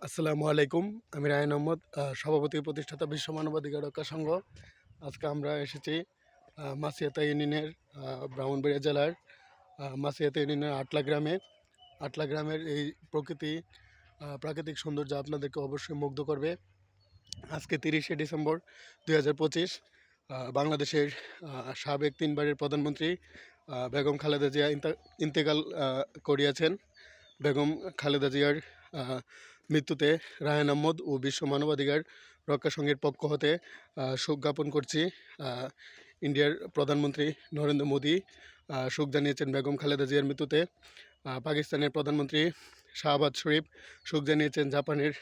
আসসালামু আলাইকুম। আমি রায়হান আহমদ, সভাপতি প্রতিষ্ঠাতা বিশ্ব মানবাধিকার রক্ষা সংঘ। আজকে আমরা এসেছি মাসিয়াতা ইউনিয়নের ব্রাহ্মণবাড়িয়া জেলার মাসিয়াতা ইউনিয়নের আটলা গ্রামে। আটলা গ্রামের এই প্রাকৃতিক সৌন্দর্য আপনাদেরকে অবশ্যই মুগ্ধ করবে। আজকে 30শে ডিসেম্বর 2025 বাংলাদেশের সাবেক 3বারের প্রধানমন্ত্রী বেগম খালেদা জিয়া ইন্তেকাল করিয়াছেন। বেগম খালেদা জিয়ার মৃত্যুতে রায়হান আহমদ ও বিশ্ব মানবাধিকার রক্ষা সংঘের পক্ষ হতে শোক জ্ঞাপন করছি। ইন্ডিয়ার প্রধানমন্ত্রী নরেন্দ্র মোদী শোক জানিয়েছেন বেগম খালেদা জিয়ার মৃত্যুতে। পাকিস্তানের প্রধানমন্ত্রী শাহবাজ শরীফ শোক জানিয়েছেন। জাপানের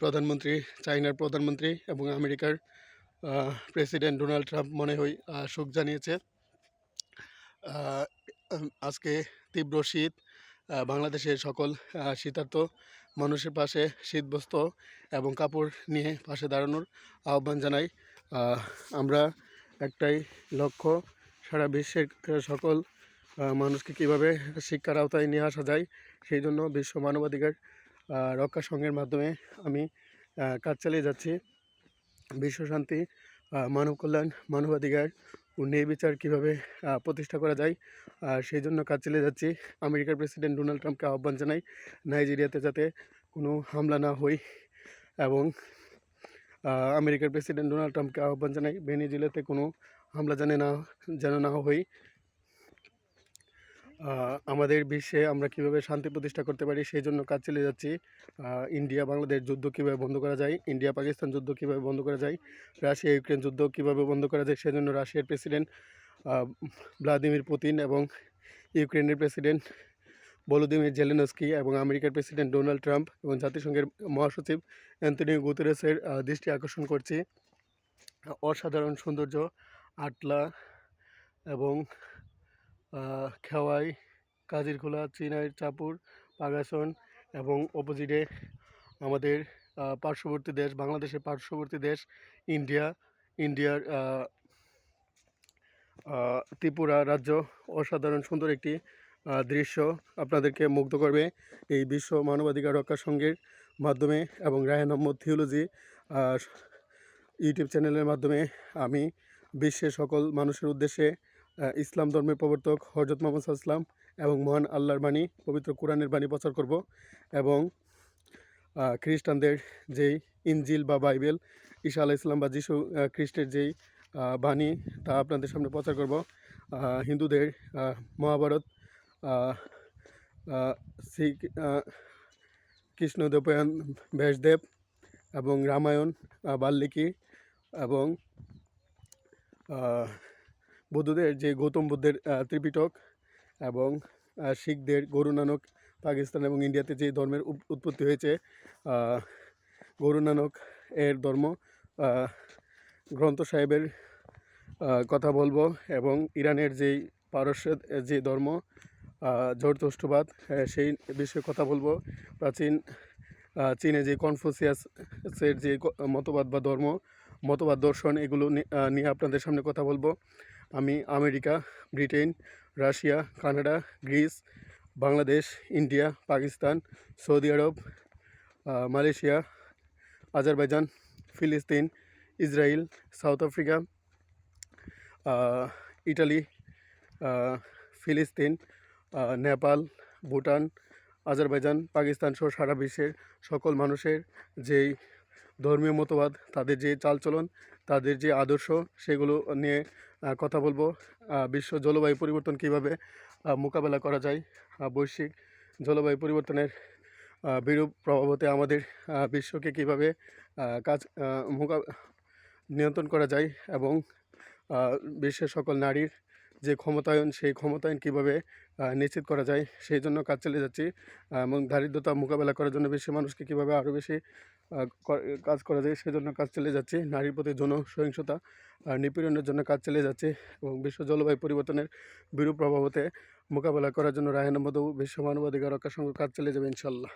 প্রধানমন্ত্রী, চায়নার প্রধানমন্ত্রী এবং আমেরিকার প্রেসিডেন্ট ডোনাল্ড ট্রাম্প মনে হয় শোক জানিয়েছে। আজকে তীব্র শীত, বাংলাদেশের সকল শীতার্ত মানুষের পাশে শীতবস্ত্র এবং কাপড় নিয়ে পাশে দাঁড়ানোর আহ্বান জানাই। আমরা একটাই লক্ষ্য, সারা বিশ্বের সকল মানুষকে কীভাবে শিক্ষার আওতায় নিয়ে আসা যায়, সেই জন্য বিশ্ব মানবাধিকার রক্ষা সংঘের মাধ্যমে আমি কাজ চালিয়ে যাচ্ছি। বিশ্ব শান্তি, মানব কল্যাণ, মানবাধিকার ও ন্যায় বিচার কীভাবে প্রতিষ্ঠা করা যায়, সেই জন্য কাজ চালিয়ে যাচ্ছি। আমেরিকার প্রেসিডেন্ট ডোনাল্ড ট্রাম্পকে আহ্বান জানাই নাইজেরিয়াতে যাতে কোনো হামলা না হয়, এবং আমেরিকার প্রেসিডেন্ট ডোনাল্ড ট্রাম্পকে আহ্বান জানাই ভেনেজুয়েলাতে কোনো হামলা যেন না হয়। আমাদের বিশ্বে আমরা কীভাবে শান্তি প্রতিষ্ঠা করতে পারি, সেই জন্য কাজ চালিয়ে যাচ্ছি। ইন্ডিয়া বাংলাদেশ যুদ্ধ কীভাবে বন্ধ করা যায়, ইন্ডিয়া পাকিস্তান যুদ্ধ কীভাবে বন্ধ করা যায়, রাশিয়া ইউক্রেন যুদ্ধ কীভাবে বন্ধ করা যায়, সেজন্য রাশিয়ার প্রেসিডেন্ট ভ্লাদিমির পুতিন এবং ইউক্রেনের প্রেসিডেন্ট ভলোদিমির জেলেনস্কি এবং আমেরিকার প্রেসিডেন্ট ডোনাল্ড ট্রাম্প এবং জাতিসংঘের মহাসচিব অ্যান্তনিও গুতেরেসের দৃষ্টি আকর্ষণ করছি। অসাধারণ সৌন্দর্য আটলা এবং খেওয়াই, কাজিরখোলা, চিনাইর চাপুর, পাগাসন এবং অপোজিটে আমাদের পার্শ্ববর্তী দেশ, বাংলাদেশের পার্শ্ববর্তী দেশ ইন্ডিয়ার ত্রিপুরা রাজ্য। অসাধারণ সুন্দর একটি দৃশ্য আপনাদেরকে মুগ্ধ করবে এই বিশ্ব মানবাধিকার রক্ষা সংঘের মাধ্যমে এবং রায়হান আহমদ থিওলজি ইউটিউব চ্যানেলের মাধ্যমে আমি বিশ্বের সকল মানুষের উদ্দেশ্যে ইসলাম ধর্মের প্রবর্তক হজরত মুহাম্মদ সাল্লাল্লাহু আলাইহি ওয়াসাল্লাম এবং মহান আল্লাহর বাণী, পবিত্র কোরআনের বাণী প্রচার করব, এবং খ্রিস্টানদের যেই ইনজিল বা বাইবেল, ঈসা আলাইহিস সালাম বা যিশু খ্রিস্টের যেই বাণী, তা আপনাদের সামনে প্রচার করব। হিন্দুদের মহাভারত, শ্রী কৃষ্ণদেবয়ান ব্যাসদেব এবং রামায়ণ, বাল্মীকি, এবং বৌদ্ধদের যে গৌতম বুদ্ধের ত্রিপিটক, এবং শিখদের গুরু নানক, পাকিস্তান এবং ইন্ডিয়াতে যে ধর্মের উৎপত্তি হয়েছে গুরু নানক এর ধর্ম, গ্রন্থ সাহেবের কথা বলবো, এবং ইরানের যেই পারস্যের যে ধর্ম জরতুষ্ট্রবাদ, সেই বিষয়ে কথা বলবো। প্রাচীন চীনে যে কনফুসিয়াসের যে মতবাদ বা মতবাদ দর্শন, এগুলো নিয়ে আপনাদের সামনে কথা বলবো। আমি America, Britain, Russia, Canada, Greece, Bangladesh, India, Pakistan, Saudi Arabia, Malaysia, Azerbaijan, ফিলিস্তিন, ইসরায়েল, সাউথ আফ্রিকা, ইটালি, ফিলিস্তিন, নেপাল, ভুটান, আজারবাইজান, পাকিস্তান সহ সারা বিশ্বের সকল মানুষের যেই ধর্মীয় মতবাদ, তাদের যে চালচলন, তাদের যে আদর্শ, সেগুলো নিয়ে কথা বলবো। বিশ্ব জলবায়ু পরিবর্তন কীভাবে মোকাবেলা করা যায়, বৈশ্বিক জলবায়ু পরিবর্তনের বিরূপ প্রভাব হতে আমাদের বিশ্বকে কীভাবে নিয়ন্ত্রণ করা যায়, এবং বিশ্বের সকল নারীর যে ক্ষমতায়ন, সেই ক্ষমতায়ন কীভাবে নিশ্চিত করা যায়, সেই জন্য কাজ চালিয়ে যাচ্ছি। এবং দারিদ্রতা মোকাবেলা করার জন্য বিশ্বের মানুষকে কীভাবে আরও বেশি কাজ করা যায়, সেজন্য কাজ চালিয়ে যাচ্ছি। নারীর প্রতি যৌন সহিংসতা নিপীড়নের জন্য কাজ চালিয়ে যাচ্ছে, এবং বিশ্ব জলবায়ু পরিবর্তনের বিরূপ প্রভাব হতে মোকাবেলা করার জন্য রায়হান আহমদ ও বিশ্ব মানবাধিকার রক্ষা সংঘ কাজ চালিয়ে যাবে ইনশাল্লাহ।